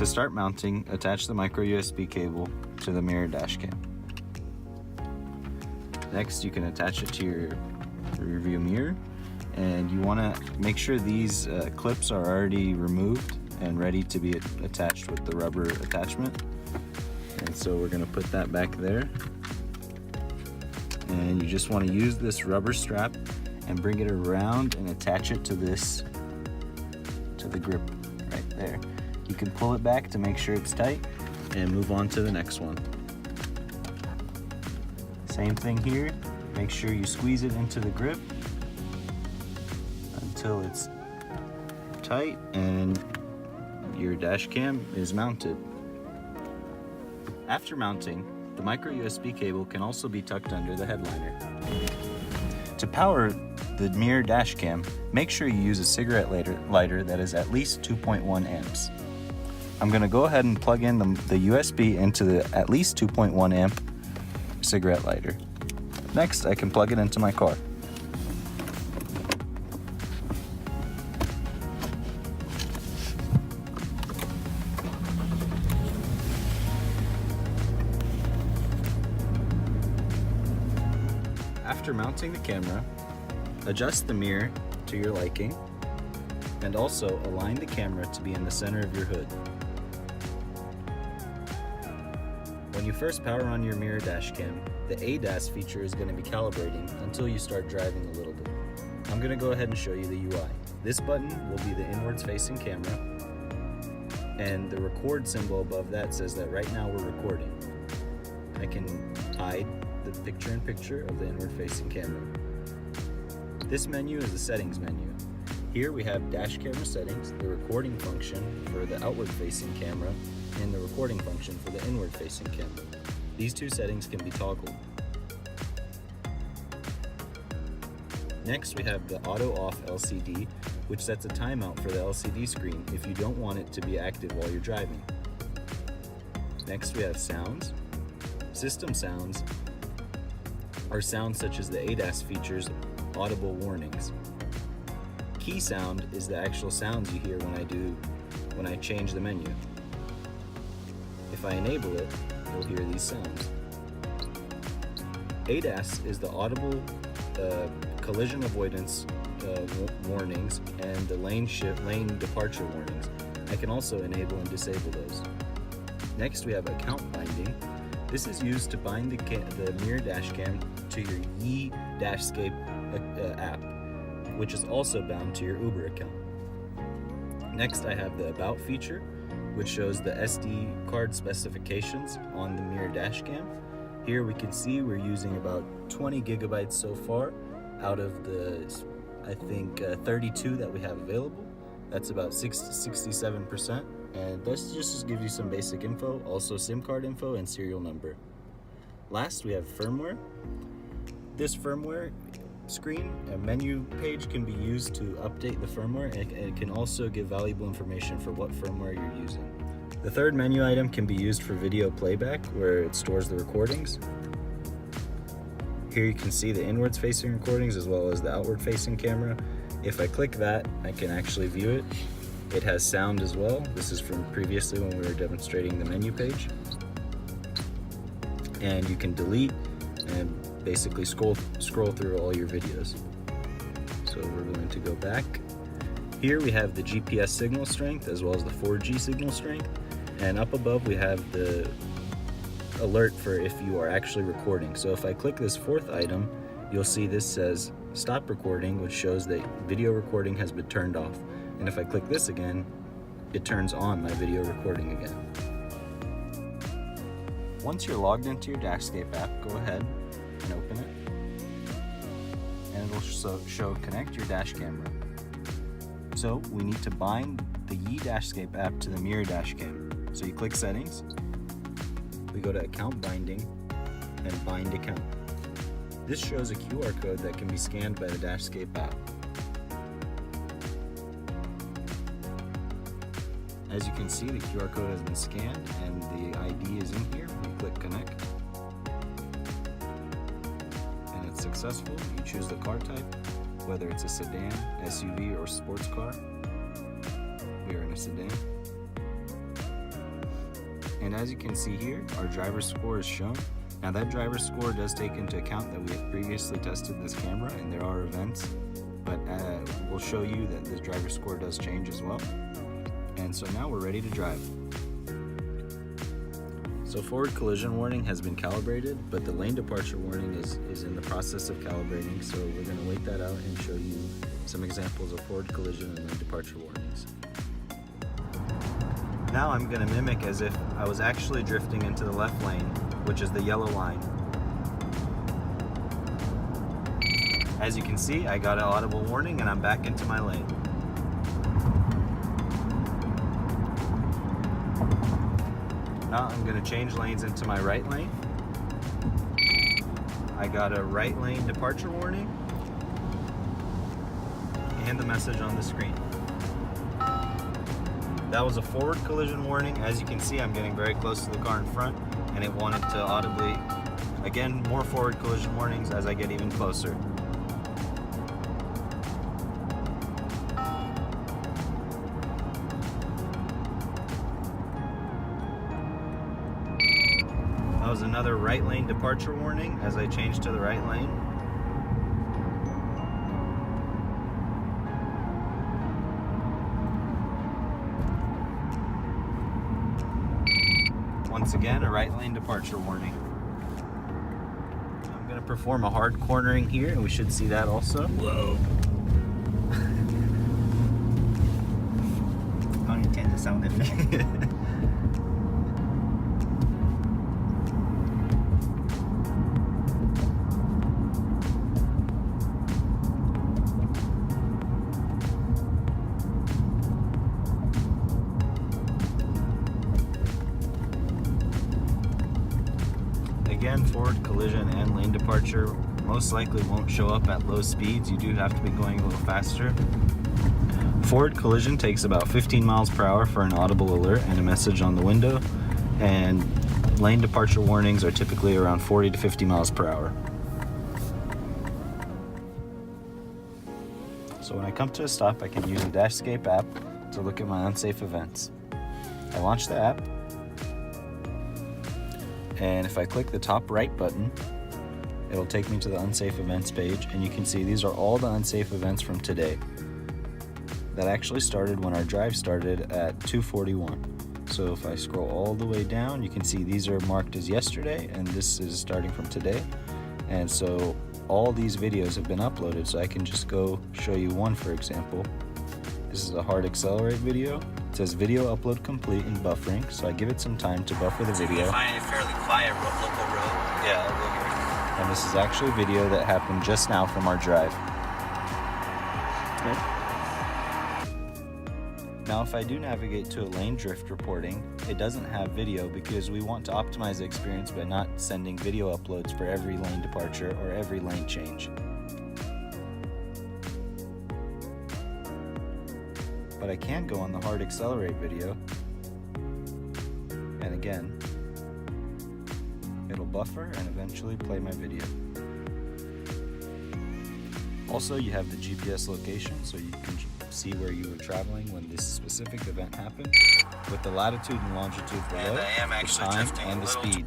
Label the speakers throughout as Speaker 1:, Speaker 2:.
Speaker 1: To start mounting, attach the micro USB cable to the mirror dash cam. Next, you can attach it to your rear view mirror, and you want to make sure these clips are already removed and ready to be attached with the rubber attachment. And so we're going to put that back there, and you just want to use this rubber strap and bring it around and attach it to the grip right there. You can pull it back to make sure it's tight and move on to the next one. Same thing here, make sure you squeeze it into the grip until it's tight and your dash cam is mounted. After mounting, the micro USB cable can also be tucked under the headliner. To power the mirror dash cam, make sure you use a cigarette lighter that is at least 2.1 amps. I'm going to go ahead and plug in the USB into the at least 2.1 amp cigarette lighter. Next, I can plug it into my car. After mounting the camera, adjust the mirror to your liking and also align the camera to be in the center of your hood. When you first power on your mirror dash cam, the ADAS feature is going to be calibrating until you start driving a little bit. I'm going to go ahead and show you the UI. This button will be the inwards facing camera, and the record symbol above that says that right now we're recording. I can hide the picture-in-picture of the inward facing camera. This menu is the settings menu. Here we have dash camera settings, the recording function for the outward facing camera, and the recording function for the inward facing camera. These two settings can be toggled. Next, we have the auto off LCD, which sets a timeout for the LCD screen if you don't want it to be active while you're driving. Next, we have sounds. System sounds are sounds such as the ADAS features audible warnings. Key sound is the actual sounds you hear when I change the menu. If I enable it, you'll hear these sounds. ADAS is the audible collision avoidance warnings and the lane departure warnings. I can also enable and disable those. Next, we have account binding. This is used to bind the mirror dash cam to your Dashscape app, which is also bound to your Uber account. Next, I have the About feature, which shows the SD card specifications on the mirror dash cam. Here we can see we're using about 20 gigabytes so far out of the, I think, 32 that we have available. That's about 67%. And this just gives you some basic info, also SIM card info and serial number. Last, we have firmware. This firmware screen, a menu page, can be used to update the firmware, and it can also give valuable information for what firmware you're using. The third menu item can be used for video playback, where it stores the recordings. Here you can see the inwards facing recordings as well as the outward facing camera. If I click that, I can actually view it. It has sound as well. This is from previously when we were demonstrating the menu page. And you can delete and basically scroll through all your videos. So we're going to go back. Here we have the GPS signal strength as well as the 4G signal strength. And up above we have the alert for if you are actually recording. So if I click this fourth item, you'll see this says stop recording, which shows that video recording has been turned off. And if I click this again, it turns on my video recording again. Once you're logged into your Dashscape app, go ahead and open it. And it'll show connect your dash camera. So we need to bind the Dashscape app to the mirror dash cam. So you click settings, we go to account binding and bind account. This shows a QR code that can be scanned by the Dashscape app. As you can see, the QR code has been scanned and the ID is in here. We click connect and it's successful. You choose the car type, whether it's a sedan, SUV, or sports car. We are in a sedan. And as you can see here, our driver score is shown. Now that driver score does take into account that we have previously tested this camera and there are events, but we'll show you that the driver score does change as well. And so now we're ready to drive. So forward collision warning has been calibrated, but the lane departure warning is in the process of calibrating, so we're going to wait that out and show you some examples of forward collision and lane departure warnings. Now I'm going to mimic as if I was actually drifting into the left lane, which is the yellow line. As you can see, I got an audible warning and I'm back into my lane. Now I'm going to change lanes into my right lane. I got a right lane departure warning and the message on the screen. That was a forward collision warning. As you can see, I'm getting very close to the car in front and it wanted to audibly, again, more forward collision warnings as I get even closer. That was another right lane departure warning as I changed to the right lane. Once again, a right lane departure warning. I'm going to perform a hard cornering here, and we should see that also. Whoa. Unintended sound effect. Again, forward collision and lane departure most likely won't show up at low speeds. You do have to be going a little faster. Forward collision takes about 15 miles per hour for an audible alert and a message on the window, and lane departure warnings are typically around 40 to 50 miles per hour. So when I come to a stop, I can use the Dashscape app to look at my unsafe events. I launch the app, and if I click the top right button, it'll take me to the unsafe events page, and you can see these are all the unsafe events from today. That actually started when our drive started at 2:41. So if I scroll all the way down, you can see these are marked as yesterday, and this is starting from today. And so all these videos have been uploaded, so I can just go show you one, for example. This is a hard accelerate video. It says video upload complete and buffering, so I give it some time to buffer the video.
Speaker 2: You find a fairly quiet local road. Yeah, I'll go here.
Speaker 1: And this is actually a video that happened just now from our drive.
Speaker 2: Okay.
Speaker 1: Now if I do navigate to a lane drift reporting, it doesn't have video because we want to optimize the experience by not sending video uploads for every lane departure or every lane change. But I can go on the hard accelerate video, and again, it'll buffer and eventually play my video. Also, you have the GPS location, so you can see where you were traveling when this specific event happened, with the latitude and longitude below, the time and the speed.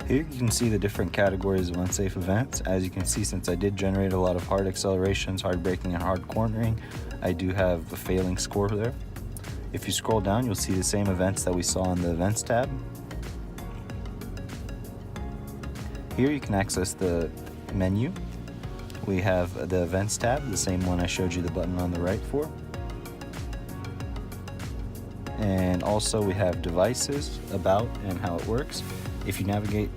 Speaker 1: Here you can see the different categories of unsafe events. As you can see, since I did generate a lot of hard accelerations, hard braking, and hard cornering, I do have a failing score there. If you scroll down, you'll see the same events that we saw in the Events tab. Here you can access the menu. We have the Events tab, the same one I showed you the button on the right for. And also we have Devices, About, and how it works. If you navigate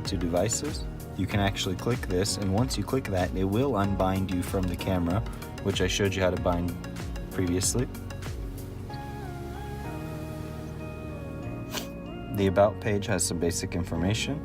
Speaker 1: to Devices, you can actually click this, and once you click that, it will unbind you from the camera, which I showed you how to bind previously. The About page has some basic information.